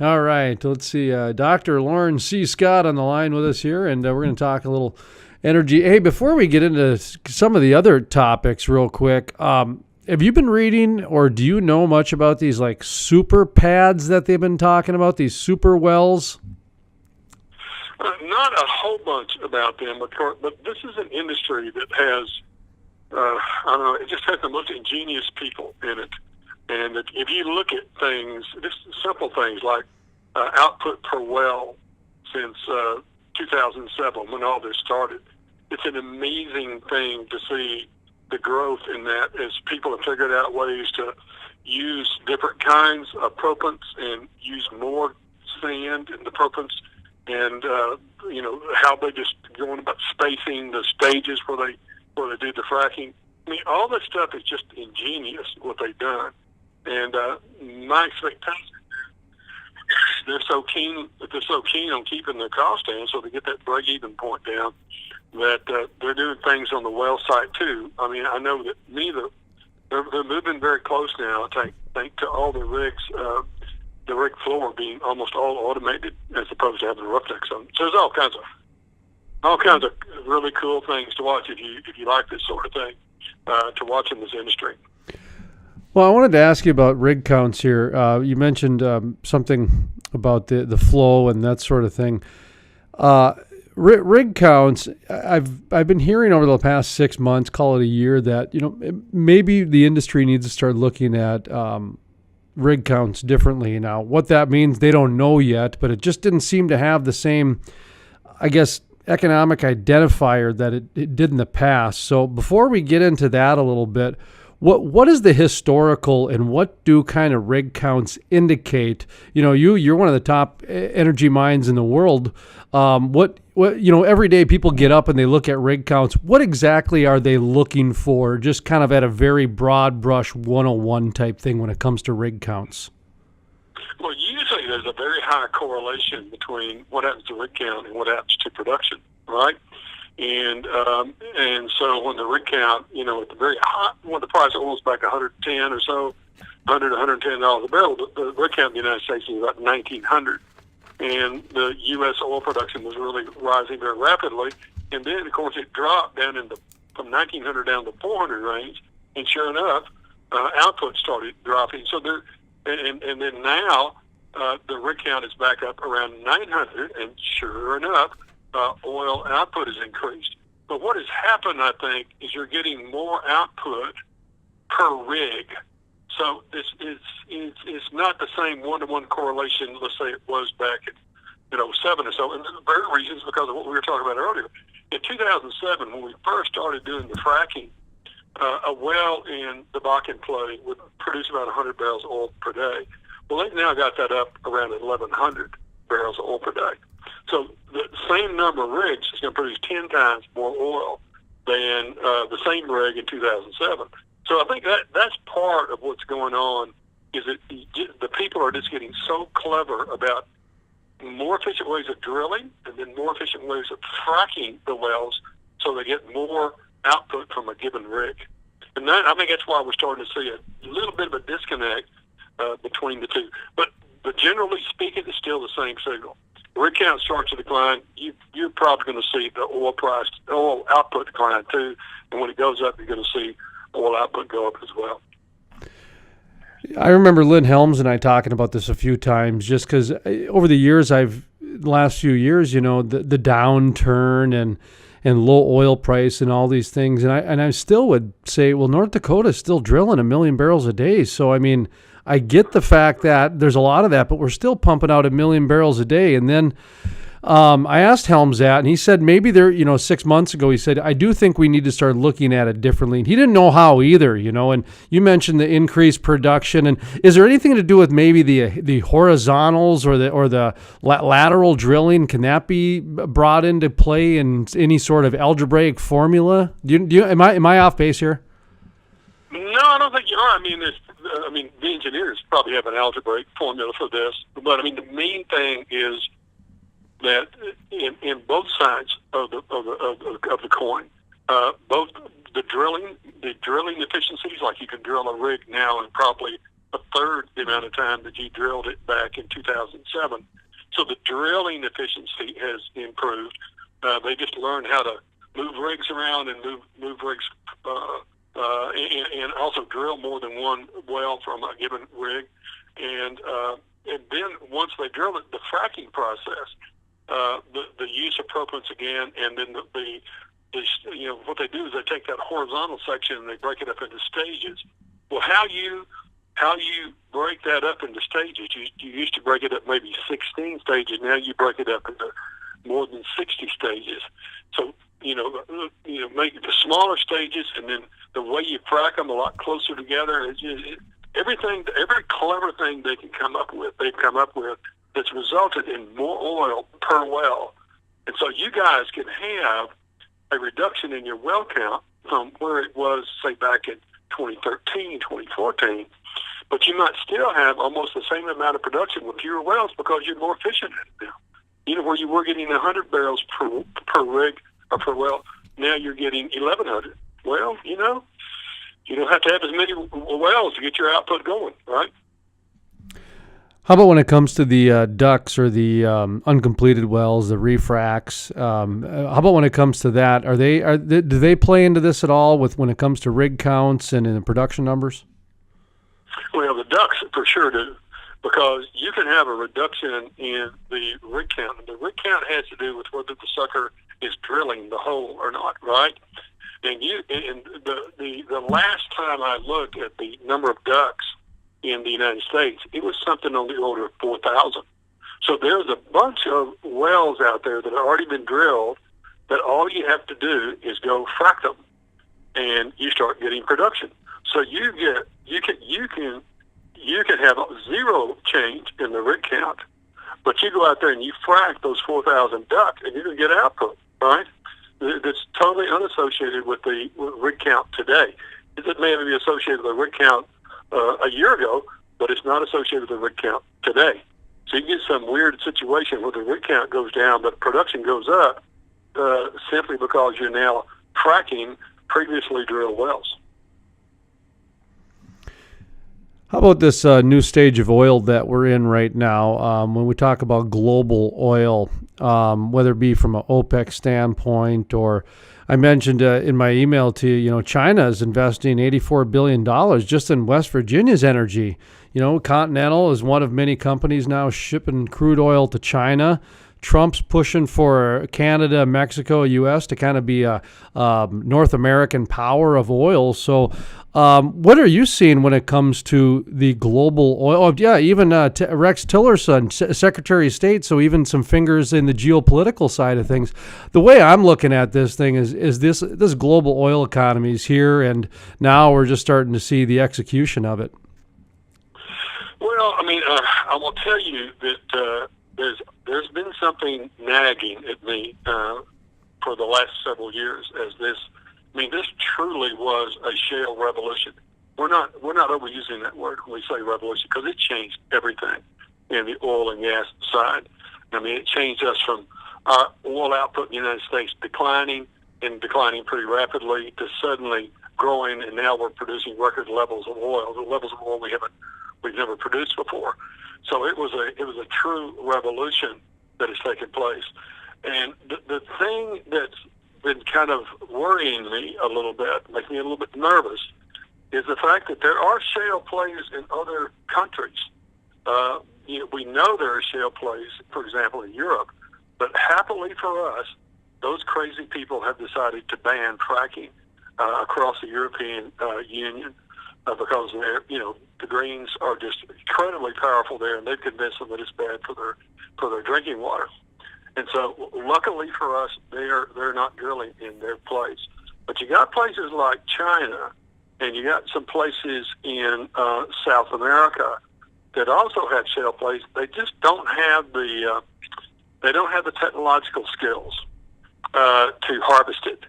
All right. Let's see. Dr. Loren C. Scott on the line with us here, and we're going to talk a little energy. Hey, before we get into some of the other topics real quick, have you been reading or do you know much about these like super pads that they've been talking about, these super wells? Not a whole bunch about them, but this is an industry that has, I don't know, it just has the most ingenious people in it. And if you look at things, just simple things like output per well since 2007 when all this started, it's an amazing thing to see the growth in that as people have figured out ways to use different kinds of propants and use more sand in the propants and, how they just going about spacing the stages where they do the fracking. I mean, all this stuff is just ingenious what they've done. And my expectation is they're so keen on keeping their costs down, so they get that break-even point down, that they're doing things on the well site too. I mean, I know that they're moving very close now. Thanks to all the rigs, the rig floor being almost all automated as opposed to having roughnecks on. So there's all kinds of really cool things to watch if you like this sort of thing to watch in this industry. Well, I wanted to ask you about rig counts here. You mentioned something about the flow and that sort of thing. Rig counts, I've been hearing over the past 6 months, call it a year, that maybe the industry needs to start looking at rig counts differently. Now, what that means, they don't know yet, but it just didn't seem to have the same, I guess, economic identifier that it did in the past. So before we get into that a little bit, what is the historical and what do kind of rig counts indicate? You're one of the top energy minds in the world. What every day people get up and they look at rig counts. What exactly are they looking for? Just kind of at a very broad brush 101 type thing when it comes to rig counts. Well, usually there's a very high correlation between what happens to rig count and what happens to production, right? And so when the rig count, at the very high, when the price of oil is back 110 or so, $110 a barrel, the rig count in the United States is about 1,900. And the U.S. oil production was really rising very rapidly. And then, of course, it dropped down from 1,900 down to 400 range. And sure enough, output started dropping. So and then now the rig count is back up around 900. And sure enough, oil output has increased. But what has happened, I think, is you're getting more output per rig. So it's not the same one-to-one correlation, let's say it was back in 2007 or so. And the very reason is because of what we were talking about earlier. In 2007, when we first started doing the fracking, a well in the Bakken play would produce about 100 barrels of oil per day. Well, they've now got that up around 1,100 barrels of oil per day. So the same number of rigs is going to produce 10 times more oil than the same rig in 2007. So I think that's part of what's going on, is that the people are just getting so clever about more efficient ways of drilling and then more efficient ways of fracking the wells so they get more output from a given rig. And I think that's why we're starting to see a little bit of a disconnect between the two. But generally speaking, it's still the same signal. Rig count starts to decline, you're probably going to see the oil output decline too. And when it goes up, you're going to see oil output go up as well. I remember Lynn Helms and I talking about this a few times, just because over the years, last few years, the downturn and low oil price and all these things, and I still would say, well, North Dakota is still drilling 1 million barrels a day. So I mean, I get the fact that there's a lot of that, but we're still pumping out 1 million barrels a day. And then I asked Helms that, and he said maybe 6 months ago, he said, I do think we need to start looking at it differently. And he didn't know how either, and you mentioned the increased production. And is there anything to do with maybe the horizontals or the lateral drilling? Can that be brought into play in any sort of algebraic formula? Am I off base here? No, I don't think you are. The engineers probably have an algebraic formula for this. But, the main thing is that in both sides of the coin, both the drilling efficiencies, like you can drill a rig now in probably a third the amount of time that you drilled it back in 2007. So the drilling efficiency has improved. They just learned how to move rigs around and move rigs, and also drill more than one well from a given rig. And then once they drill it, the fracking process, the use of propellants again, and then what they do is they take that horizontal section and they break it up into stages. Well, how you break that up into stages? You used to break it up maybe 16 stages. Now you break it up into more than 60 stages. So make the smaller stages, and then the way you frack them a lot closer together. Every clever thing they can come up with, they've come up with that's resulted in more oil per well. And so you guys can have a reduction in your well count from where it was, say, back in 2013, 2014, but you might still have almost the same amount of production with fewer wells because you're more efficient at it now. Where you were getting 100 barrels per rig or per well, now you're getting 1,100. Well, you don't have to have as many wells to get your output going, right? How about when it comes to the DUCs or the uncompleted wells, the refracs? How about when it comes to that? Do they play into this at all when it comes to rig counts and in the production numbers? Well, the DUCs for sure do, because you can have a reduction in the rig count. And the rig count has to do with whether the sucker is drilling the hole or not, right? And the last time I looked at the number of DUCs in the United States, it was something on the order of 4,000. So there's a bunch of wells out there that have already been drilled that all you have to do is go frack them, and you start getting production. So you can have zero change in the rig count, but you go out there and you frack those 4,000 DUCs, and you're going to get output, right? That's totally unassociated with the rig count today. It may be associated with the rig count a year ago, but it's not associated with the rig count today. So you get some weird situation where the rig count goes down, but production goes up simply because you're now fracking previously drilled wells. How about this new stage of oil that we're in right now? When we talk about global oil, whether it be from an OPEC standpoint, or I mentioned in my email to you, China is investing $84 billion just in West Virginia's energy. Continental is one of many companies now shipping crude oil to China. Trump's pushing for Canada, Mexico, U.S. to kind of be a North American power of oil. So what are you seeing when it comes to the global oil? Oh, yeah, even Rex Tillerson, Secretary of State, so even some fingers in the geopolitical side of things. The way I'm looking at this thing is this global oil economy is here, and now we're just starting to see the execution of it. Well, I will tell you that there's been something nagging at me for the last several years as this. This truly was a shale revolution. We're not overusing that word when we say revolution, because it changed everything in the oil and gas side. It changed us from our oil output in the United States declining pretty rapidly to suddenly growing, and now we're producing record levels of oil, the levels of oil we've never produced before. So it was a true revolution that has taken place. And the thing that's been kind of worrying me a little bit, making me a little bit nervous, is the fact that there are shale plays in other countries. We know there are shale plays, for example, in Europe, but happily for us, those crazy people have decided to ban fracking across the European Union because the Greens are just incredibly powerful there, and they've convinced them that it's bad for their drinking water. And so, luckily for us, they're not drilling in their place. But you got places like China, and you got some places in South America that also have shale plays. They just don't have the technological skills to harvest it.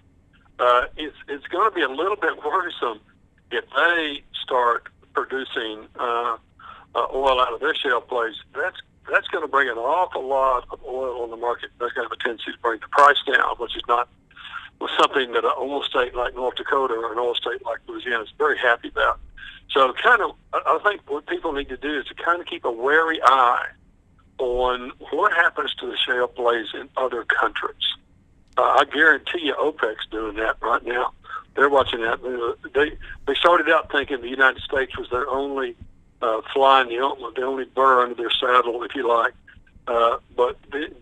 It's going to be a little bit worrisome if they start producing oil out of their shale plays. That's going to bring an awful lot of oil on the market. That's going to have a tendency to bring the price down, which is not something that an oil state like North Dakota or an oil state like Louisiana is very happy about. So I think what people need to do is to kind of keep a wary eye on what happens to the shale plays in other countries. I guarantee you OPEC's doing that right now. They're watching that. They started out thinking the United States was their only fly in the ointment, the only burr under their saddle, if you like. But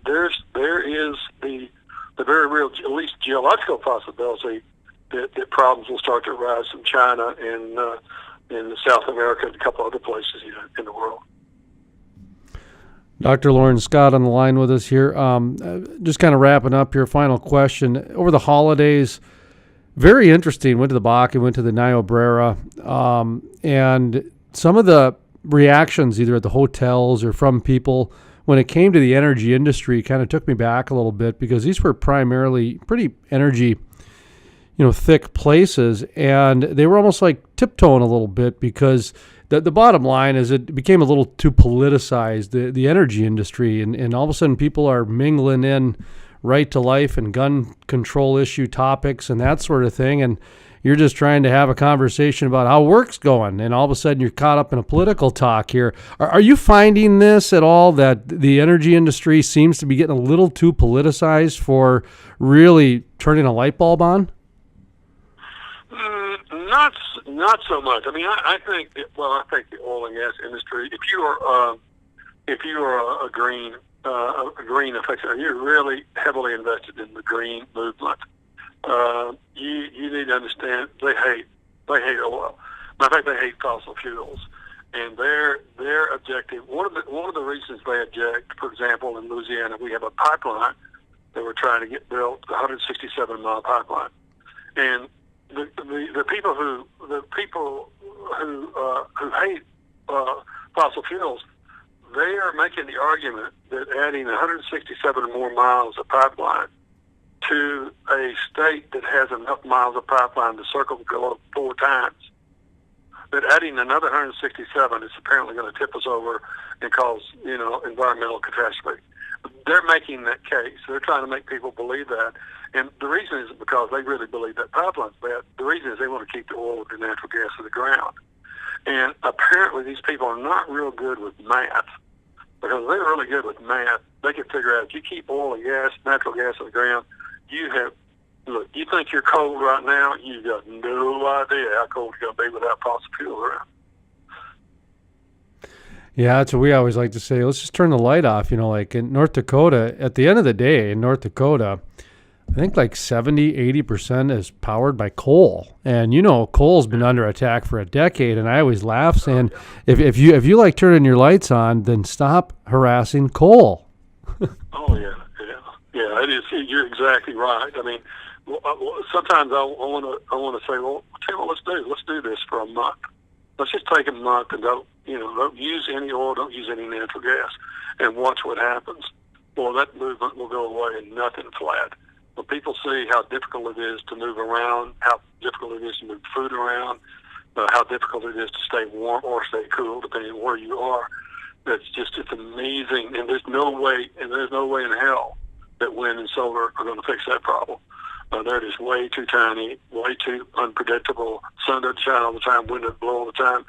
there is the very real, at least geological possibility that problems will start to arise from China and in South America and a couple other places in the world. Dr. Loren Scott on the line with us here. Just kind of wrapping up here, final question. Over the holidays, very interesting, went to the Bakken, went to the Niobrara, and some of the reactions either at the hotels or from people when it came to the energy industry kind of took me back a little bit, because these were primarily pretty energy thick places, and they were almost like tiptoeing a little bit, because the bottom line is it became a little too politicized, the energy industry, and all of a sudden people are mingling in right to life and gun control issue topics and that sort of thing, and you're just trying to have a conversation about how work's going, and all of a sudden you're caught up in a political talk here. Are you finding this at all, that the energy industry seems to be getting a little too politicized for really turning a light bulb on? Not so much. I mean, I think the oil and gas industry. If you are a green affectionate, you're really heavily invested in the green movement. You need to understand they hate oil. In fact, they hate fossil fuels, and their objective. One of the reasons they object, for example, in Louisiana, we have a pipeline that we're trying to get built, a 167-mile pipeline, and the people who hate fossil fuels, they are making the argument that adding 167 more miles of pipeline to a state that has enough miles of pipeline to circle the globe 4 times, that adding another 167 is apparently going to tip us over and cause environmental catastrophe. They're making that case. They're trying to make people believe that. And the reason is because they really believe that pipeline's bad. The reason is they want to keep the oil and natural gas in the ground. And apparently these people are not real good with math, because they're really good with math. They can figure out if you keep oil and gas, natural gas in the ground, you think you're cold right now, you've got no idea how cold you're going to be without fossil fuel around. Yeah, that's what we always like to say. Let's just turn the light off. Like in North Dakota, at the end of the day, in North Dakota, I think like 70-80% is powered by coal. And coal's been under attack for a decade. And I always laugh saying, if you like turning your lights on, then stop harassing coal. Oh yeah. It is. You're exactly right. I mean, sometimes I want to say, well, tell you what, let's do this for a month. Let's just take a month and don't use any oil, don't use any natural gas, and watch what happens. Well, that movement will go away and nothing flat. When people see how difficult it is to move around, how difficult it is to move food around, how difficult it is to stay warm or stay cool, depending on where you are, it's amazing. And there's no way in hell that wind and solar are going to fix that problem. They're just way too tiny, way too unpredictable. Sun doesn't shine all the time, wind doesn't blow all the time.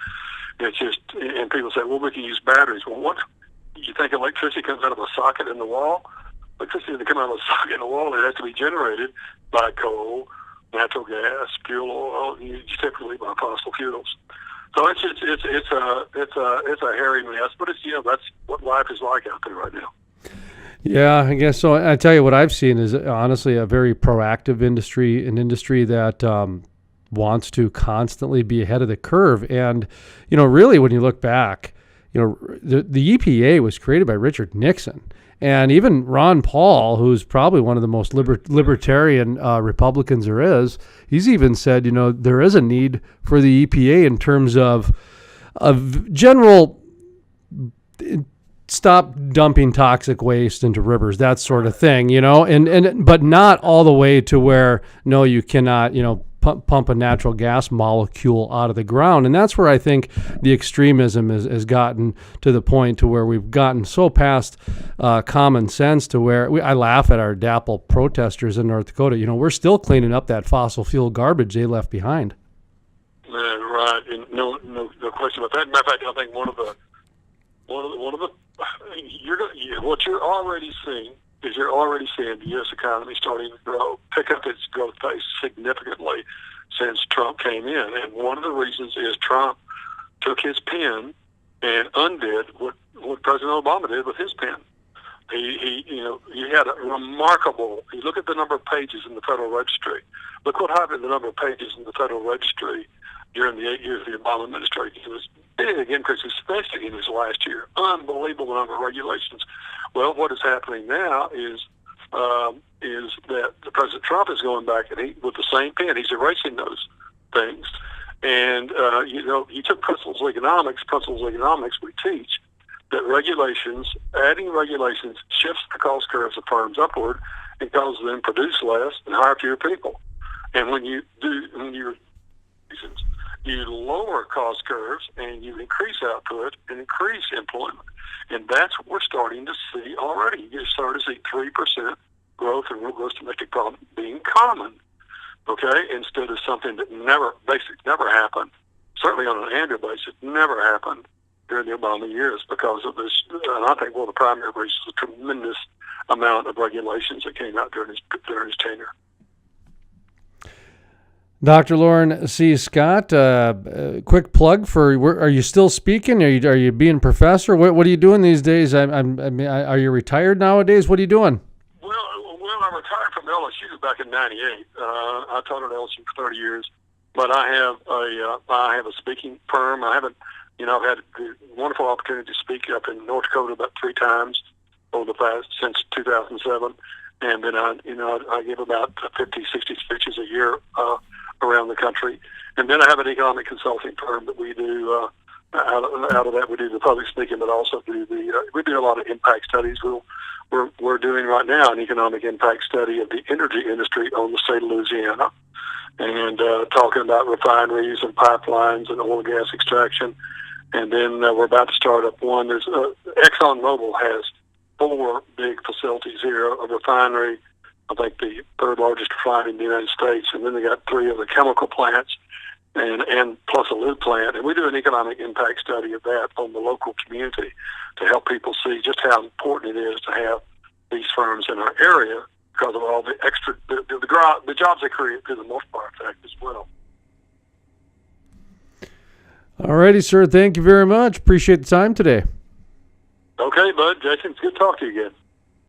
It's just, and people say, well, we can use batteries. Well, what? You think electricity comes out of a socket in the wall? Electricity doesn't come out of a socket in the wall. It has to be generated by coal, natural gas, fuel oil, typically by fossil fuels. So it's a hairy mess, but that's what life is like out there right now. Yeah, I guess so. I tell you what I've seen is honestly a very proactive industry, an industry that wants to constantly be ahead of the curve. And, really when you look back, the EPA was created by Richard Nixon. And even Ron Paul, who's probably one of the most libertarian Republicans there is, he's even said, there is a need for the EPA in terms of general stop dumping toxic waste into rivers, that sort of thing, but not all the way to where, no, you cannot, pump a natural gas molecule out of the ground. And that's where I think the extremism has gotten to the point to where we've gotten so past common sense to where I laugh at our DAPL protesters in North Dakota. We're still cleaning up that fossil fuel garbage they left behind. Yeah, right. And no question about that. Matter of fact, I think what you're already seeing is the U.S. economy starting to pick up its growth pace significantly since Trump came in. And one of the reasons is Trump took his pen and undid what President Obama did with his pen. He had a remarkable. You look at the number of pages in the Federal Registry. Look what happened to the number of pages in the Federal Registry during the 8 years of the Obama administration. It was big increases, especially in his last year. Unbelievable number of regulations. Well, what is happening now is that the President Trump is going back and with the same pen, he's erasing those things. And he took principles of economics. Principles of economics we teach that adding regulations shifts the cost curves of firms upward and causes them to produce less and hire fewer people. And when you lower cost curves and you increase output and increase employment. And that's what we're starting to see already. You're starting to see 3% growth in real gross domestic product being common, okay, instead of something that never happened, certainly on an annual basis, never happened during the Obama years because of this. And I think one of the primary reasons is the tremendous amount of regulations that came out during his tenure. Dr. Loren C. Scott, quick plug for, are you still speaking? Are you being professor? What are you doing these days? Are you retired nowadays? What are you doing? Well, I retired from LSU back in '98. I taught at LSU for 30 years, but I have a speaking firm. I've had the wonderful opportunity to speak up in North Dakota about 3 times since 2007, and then I give about 50, 60 speeches a year around the country. And then I have an economic consulting firm that we do, out of that we do the public speaking, but also we do a lot of impact studies. We're doing right now an economic impact study of the energy industry on the state of Louisiana, and talking about refineries and pipelines and oil and gas extraction. And then we're about to start up one. ExxonMobil has 4 big facilities here, a refinery, I think the 3rd largest refinery in the United States, and then they got 3 of the chemical plants, and plus a lube plant. And we do an economic impact study of that on the local community to help people see just how important it is to have these firms in our area because of all the extra the jobs they create through the multiplier effect as well. All righty, sir. Thank you very much. Appreciate the time today. Okay, bud. Jason, it's good to talk to you again.